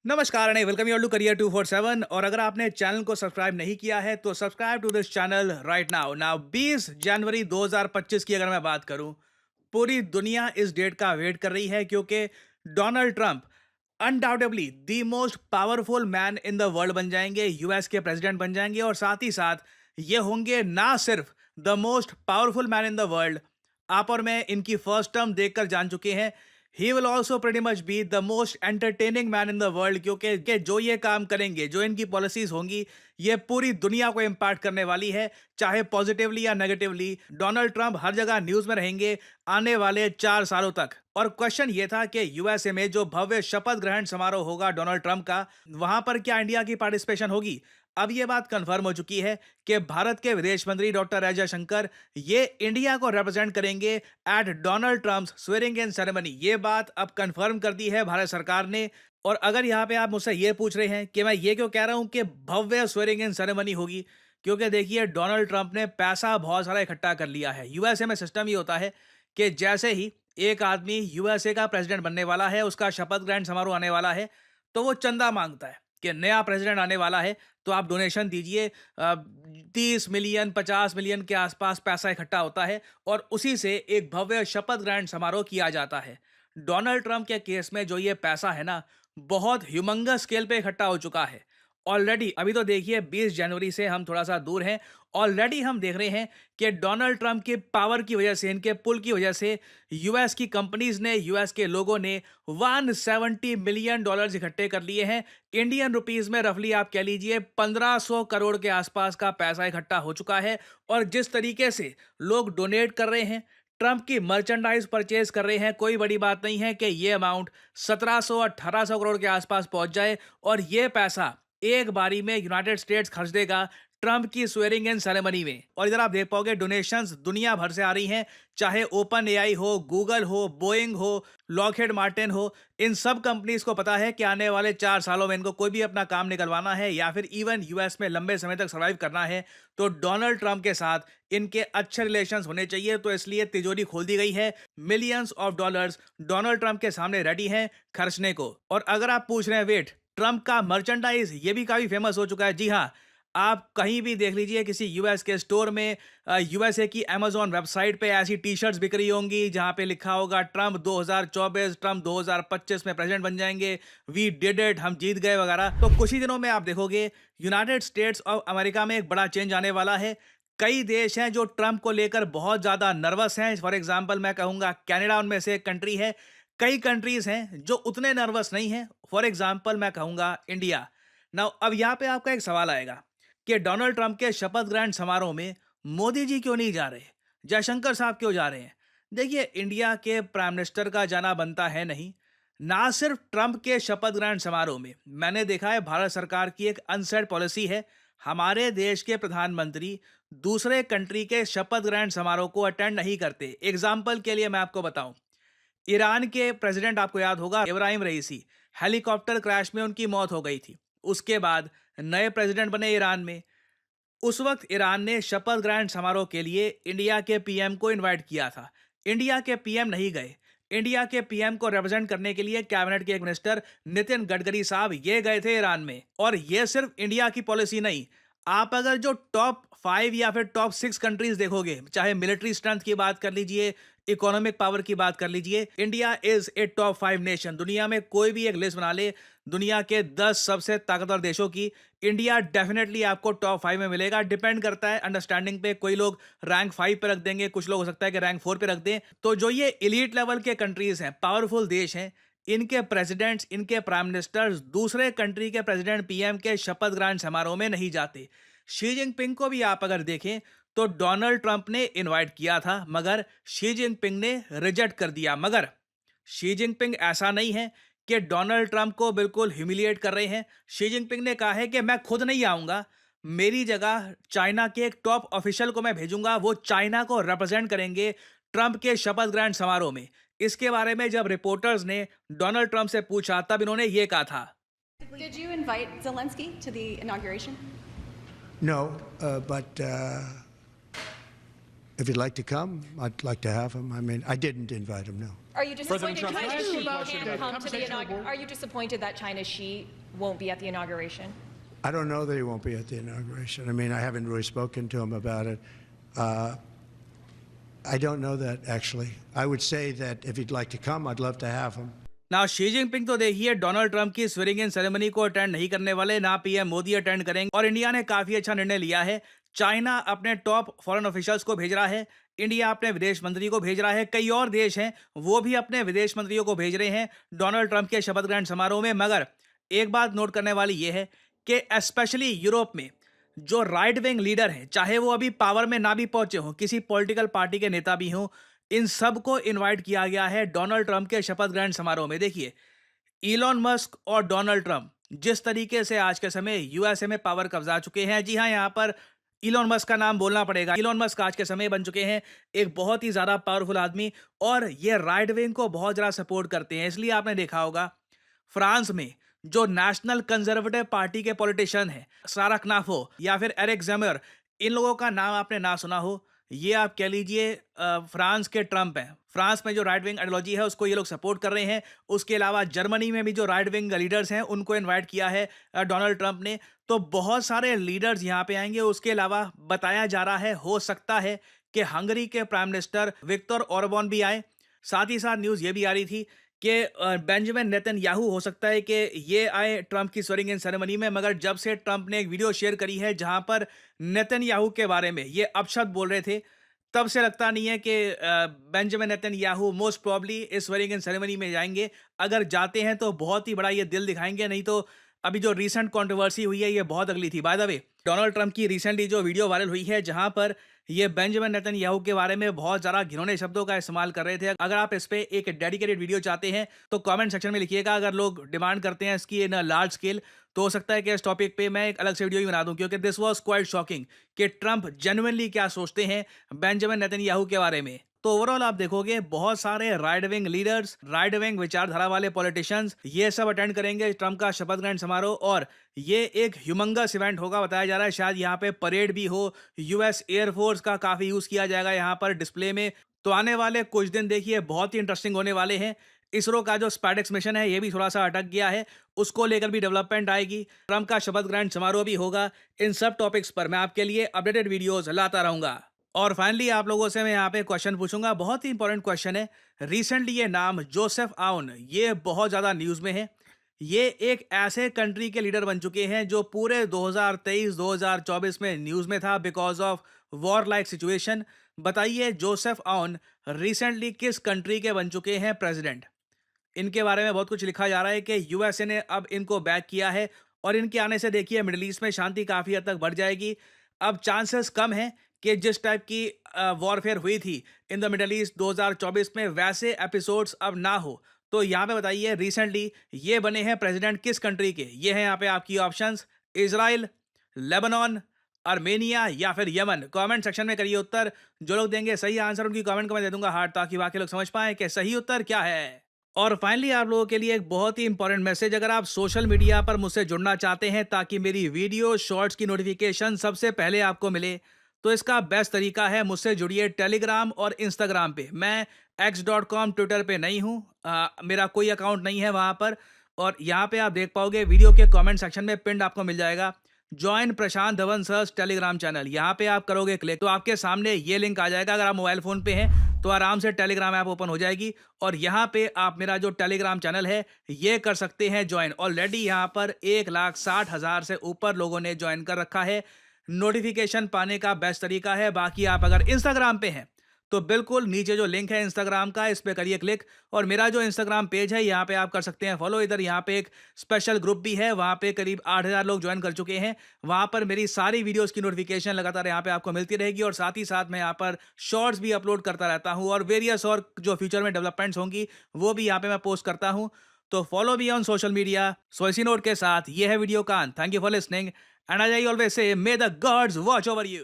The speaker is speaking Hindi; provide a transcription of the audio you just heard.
नमस्कार and welcome you to career 247। और अगर आपने चैनल को सब्सक्राइब नहीं किया है तो subscribe to this channel right now. 20 जनवरी 2025 की अगर मैं बात करूं, पूरी दुनिया इस डेट का वेट कर रही है क्योंकि Donald Trump undoubtedly the most powerful man in the world बन जाएंगे, यूएस के प्रेसिडेंट बन जाएंगे। और साथ ही साथ ये होंगे ना सिर्फ the most powerful man in the world, आप और मैं इनकी फर्स्ट टर्म देखकर जान चुके हैं, he will also pretty much be the most entertaining man in the world. क्योंकि जो ये काम करेंगे, जो इनकी पॉलिसीज होंगी, ये पूरी दुनिया को इम्पैक्ट करने वाली है, चाहे पॉजिटिवली या नेगेटिवली। डोनाल्ड ट्रंप हर जगह न्यूज में रहेंगे आने वाले 4 सालों तक। और क्वेश्चन ये था कि यूएसए में जो भव्य शपथ ग्रहण समारोह होगा डोनाल्ड ट्रंप का, वहां पर क्या इंडिया की पार्टिसिपेशन होगी? अब यह बात कंफर्म हो चुकी है कि भारत के विदेश मंत्री डॉक्टर एस जयशंकर ये इंडिया को रिप्रेजेंट करेंगे at Donald Trump's swearing in ceremony. ये बात अब कंफर्म कर दी है भारत सरकार ने। और अगर यहाँ पे आप मुझसे ये पूछ रहे हैं कि मैं ये क्यों कह रहा हूं कि भव्य स्वेरिंग इन सेरेमनी होगी, क्योंकि देखिए डोनाल्ड ट्रंप ने पैसा बहुत सारा इकट्ठा कर लिया है। यूएसए में सिस्टम ये होता है कि जैसे ही एक आदमी यूएसए का प्रेसिडेंट बनने वाला है, उसका शपथ ग्रहण समारोह आने वाला है, तो वो चंदा मांगता है कि नया प्रेसिडेंट आने वाला है तो आप डोनेशन दीजिए। 30 मिलियन 50 मिलियन के आसपास पैसा इकट्ठा होता है और उसी से एक भव्य शपथ ग्रहण समारोह किया जाता है। डोनाल्ड ट्रंप के केस में जो ये पैसा है ना, बहुत ह्यूमंगस स्केल पे इकट्ठा हो चुका है ऑलरेडी। अभी तो देखिए 20 जनवरी से हम थोड़ा सा दूर हैं, ऑलरेडी हम देख रहे हैं कि डोनाल्ड ट्रंप के पावर की वजह से, इनके पुल की वजह से यूएस की कंपनीज ने, यूएस के लोगों ने 170 मिलियन डॉलर्स इकट्ठे कर लिए हैं। इंडियन रुपीस में रफली आप कह लीजिए 1500 करोड़ के आसपास का पैसा इकट्ठा हो चुका है। और जिस तरीके से लोग डोनेट कर रहे हैं, ट्रंप की मर्चेंडाइज परचेज कर रहे हैं, कोई बड़ी बात नहीं है कि ये अमाउंट 1700-1800 करोड़ के आसपास पहुंच जाए और ये पैसा एक बारी में यूनाइटेड स्टेट्स खर्च देगा ट्रंप की स्वेरिंग इन सेरेमनी में। और इधर आप देख पाओगे डोनेशंस दुनिया भर से आ रही हैं, चाहे ओपन एआई हो, गूगल हो, बोइंग हो, लॉकहेड मार्टिन हो। इन सब कंपनीज को पता है कि आने वाले 4 सालों में इनको कोई भी अपना काम निकलवाना है या फिर इवन यूएस में लंबे समय तक सर्वाइव करना है, तो डोनाल्ड ट्रंप के साथ इनके अच्छे रिलेशंस होने चाहिए। तो इसलिए तिजोरी खोल दी गई है, millions of dollars Donald Trump के सामने रेडी हैं खर्चने को। और अगर आप पूछ रहे हैं वेट, ट्रंप का मर्चेंडाइज ये भी काफी फेमस हो चुका है। जी हाँ, आप कहीं भी देख लीजिए किसी यूएस के स्टोर में, यूएसए की अमेजॉन वेबसाइट पे ऐसी टी शर्ट्स बिक रही होंगी जहां पे लिखा होगा ट्रंप 2024, ट्रंप 2025 में प्रेसिडेंट बन जाएंगे, वी डिड इट, हम जीत गए वगैरह। तो कुछ ही दिनों में आप देखोगे यूनाइटेड स्टेट्स ऑफ अमेरिका में एक बड़ा चेंज आने वाला है। कई देश हैं जो ट्रंप को लेकर बहुत ज्यादा नर्वस हैं। फॉर एग्जाम्पल मैं कहूंगा कनाडा उनमें से एक कंट्री है। कई कंट्रीज हैं जो उतने नर्वस नहीं हैं। फॉर एग्जाम्पल मैं कहूंगा इंडिया। नाउ अब यहाँ पे आपका एक सवाल आएगा कि डोनाल्ड ट्रंप के शपथ ग्रहण समारोह में मोदी जी क्यों नहीं जा रहे, जयशंकर साहब क्यों जा रहे हैं? देखिए, इंडिया के प्राइम मिनिस्टर का जाना बनता है नहीं। ना सिर्फ ट्रंप के शपथ ग्रहण समारोह में, मैंने देखा है भारत सरकार की एक अनसेट पॉलिसी है, हमारे देश के प्रधानमंत्री दूसरे कंट्री के शपथ ग्रहण समारोह को अटेंड नहीं करते। एग्जाम्पल के लिए मैं आपको बताऊं, ईरान के प्रेसिडेंट आपको याद होगा इब्राहिम रईसी, हेलीकॉप्टर क्रैश में उनकी मौत हो गई थी। उसके बाद नए प्रेसिडेंट बने ईरान में। उस वक्त ईरान ने शपथ ग्रहण समारोह के लिए इंडिया के पीएम को इनवाइट किया था। इंडिया के पीएम नहीं गए। इंडिया के पीएम को रिप्रेजेंट करने के लिए कैबिनेट के एक मिनिस्टर नितिन गडकरी साहब ये गए थे ईरान में। और ये सिर्फ इंडिया की पॉलिसी नहीं, आप अगर जो टॉप 5 या फिर टॉप 6 कंट्रीज देखोगे, चाहे मिलिट्री स्ट्रेंथ की बात कर लीजिए, इकोनॉमिक पावर की बात कर लीजिए, India is a top 5 nation. दुनिया में कोई भी एक लिस्ट बना ले दुनिया के 10 सबसे ताकतवर देशों की, इंडिया डेफिनेटली आपको टॉप 5 में मिलेगा। डिपेंड करता है अंडरस्टैंडिंग पे, कोई लोग रैंक 5 पे रख देंगे, कुछ लोग हो सकता है कि रैंक 4 पे रख दें। तो जो ये एलीट लेवल के कंट्रीज हैं, पावरफुल देश हैं, इनके प्रेसिडेंट्स, इनके प्राइम मिनिस्टर्स दूसरे कंट्री के प्रेसिडेंट पीएम के शपथ ग्रहण समारोह में नहीं जाते। शी जिनपिंग को भी आप अगर देखें तो डोनाल्ड ट्रंप ने इनवाइट किया था, मगर शी जिनपिंग ने रिजेक्ट कर दिया। मगर शी जिनपिंग ऐसा नहीं है कि डोनाल्ड ट्रंप को बिल्कुल ह्यूमिलिएट कर रहे हैं। शी जिनपिंग ने कहा है कि मैं खुद नहीं आऊंगा, मेरी जगह चाइना के एक टॉप ऑफिशियल को मैं भेजूंगा, वो चाइना को रिप्रेजेंट करेंगे ट्रंप के शपथ ग्रहण समारोह में। इसके बारे में जब रिपोर्टर्स ने डोनाल्ड ट्रंप से पूछा तब इन्होंने ये कहा था। Did you invite Zelensky to the inauguration? No, but If he'd like to come, I'd like to have him. I mean, I didn't invite him, no. Are you disappointed Trump, China can I ask you a Xi question? can't come to the Conversation inauguration? Are you disappointed that China Xi won't be at the inauguration? I don't know that he won't be at the inauguration. I mean, I haven't really spoken to him about it. I don't know that, actually. I would say that if he'd like to come, I'd love to have him. ना शी जिनपिंग तो देखिए डोनाल्ड ट्रंप की स्वेरिंग इन सेरेमनी को अटेंड नहीं करने वाले, ना पीएम मोदी अटेंड करेंगे। और इंडिया ने काफी अच्छा निर्णय लिया है। चाइना अपने टॉप फॉरेन ऑफिशियल्स को भेज रहा है, इंडिया अपने विदेश मंत्री को भेज रहा है, कई और देश हैं वो भी अपने विदेश मंत्रियों को भेज रहे हैं डोनाल्ड ट्रंप के शपथ ग्रहण समारोह में। मगर एक बात नोट करने वाली यह है कि स्पेशली यूरोप में जो राइट विंग लीडर हैं, चाहे वो अभी पावर में ना भी पहुंचे हों, किसी पॉलिटिकल पार्टी के नेता भी हों, इन सबको इनवाइट किया गया है डोनाल्ड ट्रंप के शपथ ग्रहण समारोह में। देखिए, इलॉन मस्क और डोनाल्ड ट्रंप जिस तरीके से आज के समय यूएसए में पावर कब्जा चुके हैं, जी हाँ, यहाँ पर इलॉन मस्क का नाम बोलना पड़ेगा। इलॉन मस्क आज के समय बन चुके हैं एक बहुत ही ज्यादा पावरफुल आदमी और ये राइट विंग को बहुत ज्यादा सपोर्ट करते हैं। इसलिए आपने देखा होगा फ्रांस में जो नेशनल कंजर्वेटिव पार्टी के पॉलिटिशियन हैं, सारा कनाफो या फिर एरिक ज़ेमर, इन लोगों का नाम आपने ना सुना हो, ये आप कह लीजिए फ्रांस के ट्रंप हैं। फ्रांस में जो राइट विंग आइडियोलॉजी है उसको ये लोग सपोर्ट कर रहे हैं। उसके अलावा जर्मनी में भी जो राइट विंग लीडर्स हैं उनको इनवाइट किया है डोनाल्ड ट्रंप ने। तो बहुत सारे लीडर्स यहाँ पे आएंगे। उसके अलावा बताया जा रहा है हो सकता है कि हंगरी के प्राइम मिनिस्टर विक्टर ऑर्बन भी आए। साथ ही साथ न्यूज़ ये भी आ रही थी कि बेंजामिन नेतन्याहू हो सकता है कि ये आए ट्रंप की स्वेरिंग इन सेरेमनी में। मगर जब से ट्रंप ने एक वीडियो शेयर करी है जहां पर नेतन्याहू के बारे में ये अपशब्द बोल रहे थे, तब से लगता नहीं है कि बेंजामिन नेतन्याहू मोस्ट प्रॉब्ली इस स्वेरिंग इन सेरेमनी में जाएंगे। अगर जाते हैं तो बहुत ही बड़ा ये दिल दिखाएंगे, नहीं तो अभी जो रीसेंट कंट्रोवर्सी हुई है ये बहुत अगली थी। By the way, Donald Trump की रिसेंटली जो वीडियो वायरल हुई है जहां पर ये बेंजामिन नेतन्याहू के बारे में बहुत ज़्यादा घिनौने शब्दों का इस्तेमाल कर रहे थे। अगर आप इस पे एक डेडिकेटेड वीडियो चाहते हैं तो कमेंट सेक्शन में लिखिएगा। अगर लोग डिमांड करते हैं इसकी इन लार्ज स्केल तो हो सकता है कि इस टॉपिक पे मैं एक अलग से वीडियो ही बना दूं, क्योंकि दिस वाज क्वाइट शॉकिंग कि ट्रंप जेन्युइनली क्या सोचते हैं बेंजामिन नेतन्याहू के बारे में। तो ओवरऑल आप देखोगे बहुत सारे right wing leaders, right wing विचारधारा वाले पॉलिटिशियंस ये सब अटेंड करेंगे ट्रंप का शपथ ग्रहण समारोह। और ये एक ह्यूमंगस इवेंट होगा, बताया जा रहा है। शायद यहाँ पे परेड भी हो, यूएस एयरफोर्स का काफी यूज किया जाएगा यहाँ पर डिस्प्ले में। तो आने वाले कुछ दिन देखिए बहुत ही इंटरेस्टिंग होने वाले हैं। इसरो का जो स्पैडेक्स मिशन है ये भी थोड़ा सा अटक गया है, उसको लेकर भी डेवलपमेंट आएगी। ट्रंप का शपथ ग्रहण समारोह भी होगा। इन सब टॉपिक्स पर मैं आपके लिए अपडेटेड वीडियोस लाता रहूंगा। और फाइनली आप लोगों से मैं यहाँ पे क्वेश्चन पूछूंगा, बहुत ही इंपॉर्टेंट क्वेश्चन है। रिसेंटली ये नाम जोसेफ आउन ये बहुत ज़्यादा न्यूज़ में है। ये एक ऐसे कंट्री के लीडर बन चुके हैं जो पूरे 2023-2024 में न्यूज़ में था because of war like situation. बताइए जोसेफ आउन रिसेंटली किस कंट्री के बन चुके हैं प्रेसिडेंट? इनके बारे में बहुत कुछ लिखा जा रहा है कि यूएसए ने अब इनको बैक किया है और इनके आने से देखिए मिडिल ईस्ट में शांति काफ़ी हद तक बढ़ जाएगी। अब चांसेस कम है कि जिस टाइप की वॉरफेयर हुई थी इन द मिडिल ईस्ट 2024 में वैसे एपिसोड्स अब ना हो। तो यहाँ पे बताइए रिसेंटली ये बने हैं प्रेसिडेंट किस कंट्री के? ये हैं यहाँ पे आपकी ऑप्शंस, इजराइल, लेबनान, आर्मेनिया या फिर यमन। कमेंट सेक्शन में करिए उत्तर। जो लोग देंगे सही आंसर उनकी कमेंट को मैं दे दूंगा हार्ट, ताकि बाकी लोग समझ पाएं कि सही उत्तर क्या है। और फाइनली आप लोगों के लिए एक बहुत ही इंपॉर्टेंट मैसेज, अगर आप सोशल मीडिया पर मुझसे जुड़ना चाहते हैं ताकि मेरी वीडियो शॉर्ट्स की नोटिफिकेशन सबसे पहले आपको मिले, तो इसका बेस्ट तरीका है मुझसे जुड़िए टेलीग्राम और इंस्टाग्राम पे। मैं x.com ट्विटर पे नहीं हूँ, मेरा कोई अकाउंट नहीं है वहाँ पर। और यहाँ पे आप देख पाओगे वीडियो के कमेंट सेक्शन में पिंड आपको मिल जाएगा जॉइन प्रशांत धवन सर्स टेलीग्राम चैनल। यहाँ पे आप करोगे क्लिक तो आपके सामने ये लिंक आ जाएगा। अगर आप मोबाइल फ़ोन पे हैं तो आराम से टेलीग्राम ऐप ओपन हो जाएगी और यहाँ पे आप मेरा जो टेलीग्राम चैनल है ये कर सकते हैं ज्वाइन। ऑलरेडी यहाँ पर 1,60,000 से ऊपर लोगों ने ज्वाइन कर रखा है। नोटिफिकेशन पाने का बेस्ट तरीका है। बाकी आप अगर इंस्टाग्राम पे हैं तो बिल्कुल नीचे जो लिंक है इंस्टाग्राम का इस पे करिए क्लिक और मेरा जो इंस्टाग्राम पेज है यहाँ पे आप कर सकते हैं फॉलो। इधर यहाँ पे एक स्पेशल ग्रुप भी है, वहाँ पे करीब 8,000 लोग ज्वाइन कर चुके हैं। वहाँ पर मेरी सारी वीडियोस की नोटिफिकेशन लगातार यहाँ पे आपको मिलती रहेगी और साथ ही साथ मैं यहाँ पर शॉर्ट्स भी अपलोड करता रहता हूँ और वेरियस और जो फ्यूचर में डेवलपमेंट्स होंगी वो भी यहाँ पे मैं पोस्ट करता हूँ। तो फॉलो भी ऑन सोशल मीडिया। सो इसी नोट के साथ ये है वीडियो का अंत। Thank you for listening and I always say may the gods watch over you.